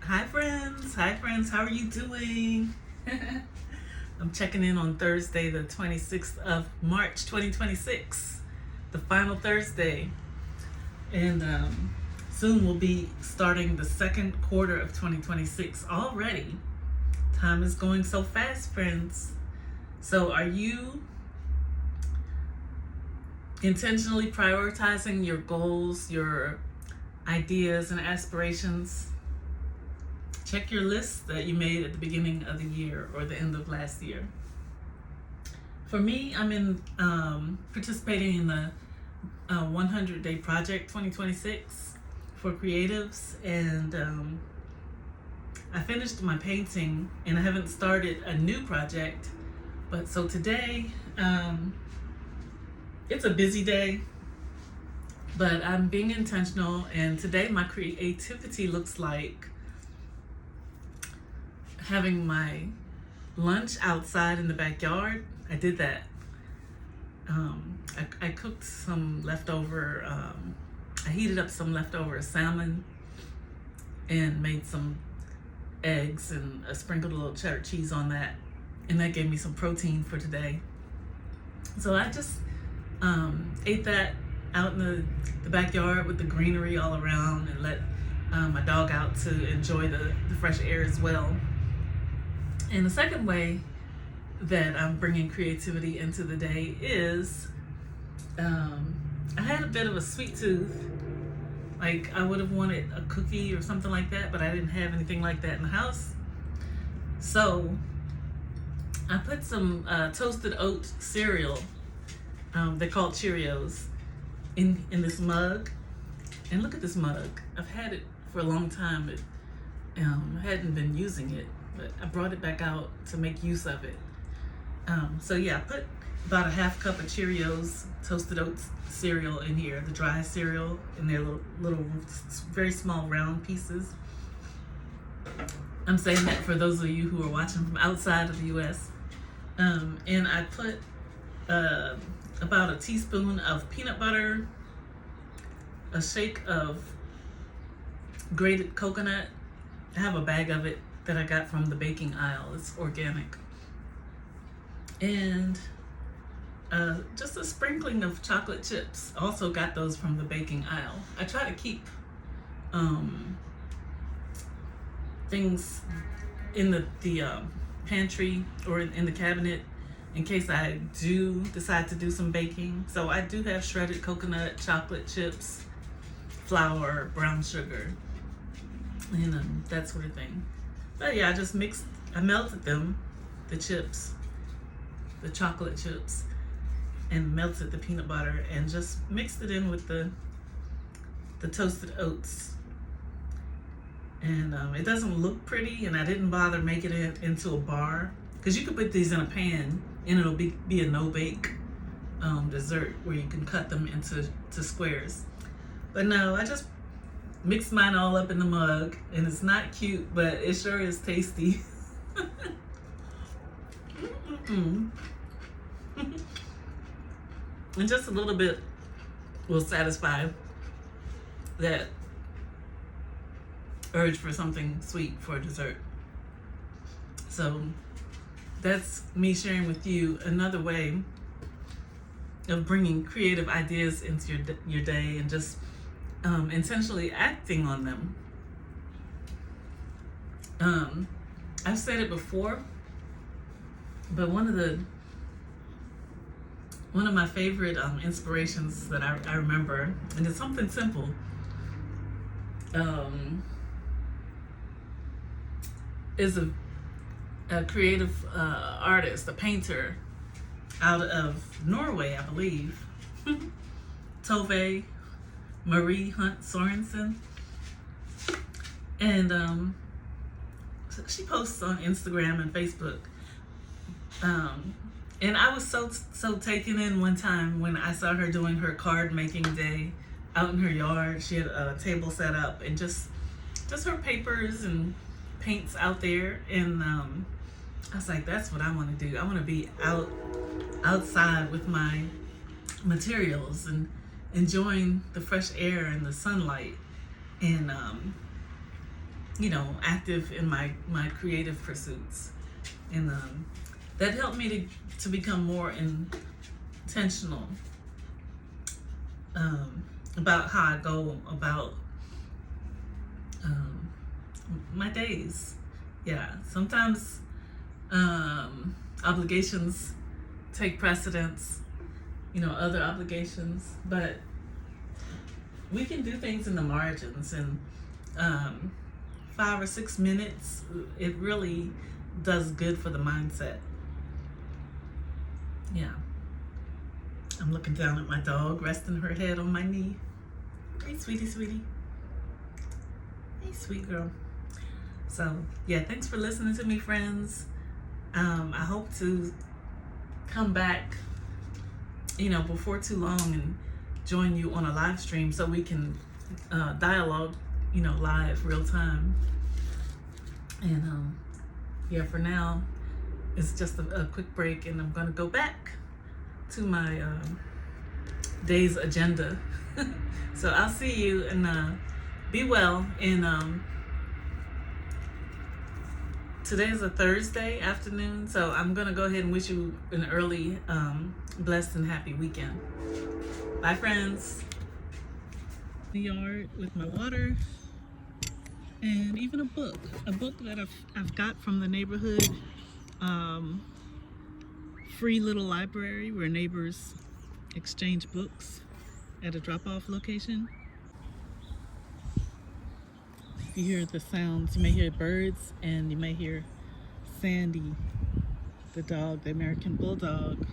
Hi friends, how are you doing? I'm checking in on Thursday, the 26th of March, 2026, the final Thursday. And soon we'll be starting the second quarter of 2026 already. Time is going so fast, friends. So, are you intentionally prioritizing your goals, your ideas, and aspirations? Check your list that you made at the beginning of the year or the end of last year. For me, I'm in participating in the 100 Day Project 2026 for creatives, and I finished my painting and I haven't started a new project. But so today, it's a busy day, but I'm being intentional, and today my creativity looks like having my lunch outside in the backyard. I did that. I cooked some leftover, I heated up some leftover salmon and made some eggs, and I sprinkled a little cheddar cheese on that. And that gave me some protein for today. So I just ate that out in the backyard with the greenery all around, and let my dog out to enjoy the fresh air as well. And the second way that I'm bringing creativity into the day is I had a bit of a sweet tooth. Like, I would have wanted a cookie or something like that, but I didn't have anything like that in the house. So I put some toasted oat cereal, they're called Cheerios, in this mug. And look at this mug. I've had it for a long time, but I hadn't been using it, but I brought it back out to make use of it. So yeah, I put about a half cup of Cheerios toasted oats cereal in here, the dry cereal, in their little very small round pieces. I'm saying that for those of you who are watching from outside of the U.S. And I put about a teaspoon of peanut butter, a shake of grated coconut. I have a bag of it that I got from the baking aisle. It's organic. And just a sprinkling of chocolate chips. Also got those from the baking aisle. I try to keep things in the pantry or in the cabinet in case I do decide to do some baking. So I do have shredded coconut, chocolate chips, flour, brown sugar, and that sort of thing. But yeah, I melted them, the chips, the chocolate chips, and melted the peanut butter and just mixed it in with the toasted oats. And it doesn't look pretty, and I didn't bother making it into a bar, because you could put these in a pan and it'll be a no-bake dessert where you can cut them into squares. But no, I just mixed mine all up in the mug, and it's not cute, but it sure is tasty. And just a little bit will satisfy that urge for something sweet for dessert. So that's me sharing with you another way of bringing creative ideas into your day, and just intentionally acting on them. I've said it before, but one of my favorite inspirations that I remember, and it's something simple, is a creative artist, a painter out of Norway, I believe, Tove Marie Hunt Sorensen. And she posts on Instagram and Facebook. And I was so taken in one time when I saw her doing her card making day out in her yard. She had a table set up and just her papers and paints out there. And I was like, that's what I want to do. I want to be outside with my materials and enjoying the fresh air and the sunlight. And active in my creative pursuits. And that helped me to become more intentional about how I go about my days. Yeah, sometimes obligations take precedence, other obligations, but we can do things in the margins, and 5 or 6 minutes, it really does good for the mindset. Yeah. I'm looking down at my dog, resting her head on my knee. Hey, sweetie, sweetie. Hey, sweet girl. So, yeah, thanks for listening to me, friends. I hope to come back, before too long and join you on a live stream so we can dialogue, live, real time. And yeah, for now, it's just a quick break, and I'm going to go back to my day's agenda. So I'll see you, and be well. And today is a Thursday afternoon, so I'm going to go ahead and wish you an early, blessed and happy weekend. Bye, friends. The yard with my water and even a book that I've got from the neighborhood free little library where neighbors exchange books at a drop-off location. You hear the sounds. You may hear birds, and you may hear Sandy, the dog, the American Bulldog.